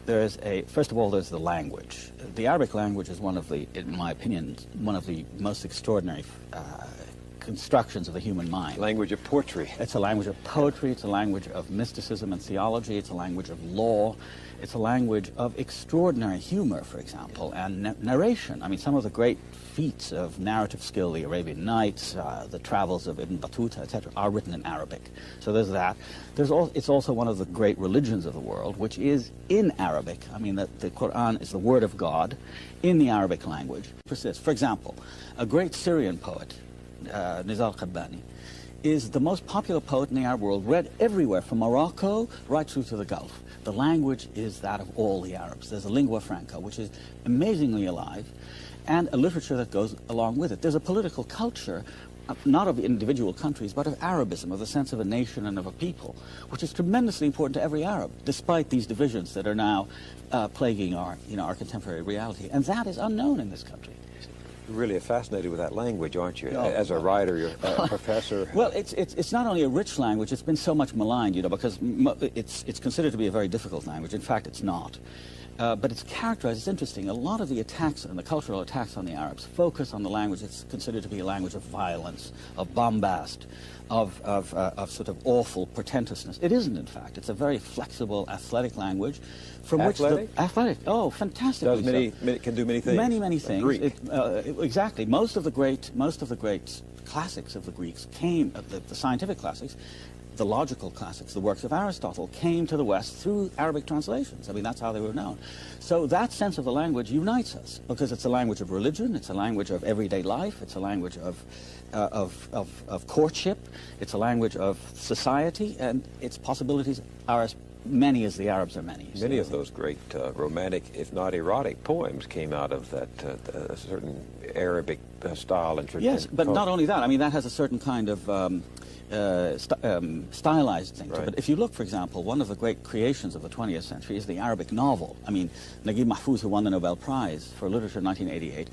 First of all, there's the language. The Arabic language is one of the, in my opinion, one of the most extraordinary constructions of the human mind. Language of poetry. It's a language of poetry, it's a language of mysticism and theology, it's a language of law, it's a language of extraordinary humor, for example, and narration. I mean, some of the great feats of narrative skill, the Arabian Nights, the travels of Ibn Battuta, etc., are written in Arabic. So there's that. It's also one of the great religions of the world, which is in Arabic. I mean, the Quran is the word of God in the Arabic language. For example, a great Syrian poet, Nizar Qabbani, is the most popular poet in the Arab world, read everywhere from Morocco right through to the Gulf. The language is that of all the Arabs. There's a lingua franca, which is amazingly alive, and a literature that goes along with it. There's a political culture, not of individual countries, but of Arabism, of the sense of a nation and of a people, which is tremendously important to every Arab, despite these divisions that are now plaguing our contemporary reality. And that is unknown in this country. You're really fascinated with that language, aren't you? As a writer, you're a professor. Well, it's not only a rich language, it's been so much maligned, because it's considered to be a very difficult language. In fact, it's not. But it's characterized, it's interesting, a lot of the attacks and the cultural attacks on the Arabs focus on the language that's considered to be a language of violence, of bombast, of sort of awful pretentiousness. It isn't, in fact. It's a very flexible, athletic language from athletic? which athletic, oh, fantastic. Can do many things. Many things. Greek. Exactly. Most of the great classics of the Greeks came, the scientific classics, the logical classics, the works of Aristotle, came to the West through Arabic translations. I mean, that's how they were known. So that sense of the language unites us, because it's a language of religion, it's a language of everyday life, it's a language of courtship, it's a language of society, and its possibilities are as many as the Arabs are many. Many of those great romantic, if not erotic, poems came out of that certain Arabic style and tradition. Yes, but not only that. I mean, that has a certain kind of stylized thing to it. But if you look, for example, one of the great creations of the 20th century is the Arabic novel. I mean, Naguib Mahfouz, who won the Nobel Prize for Literature in 1988,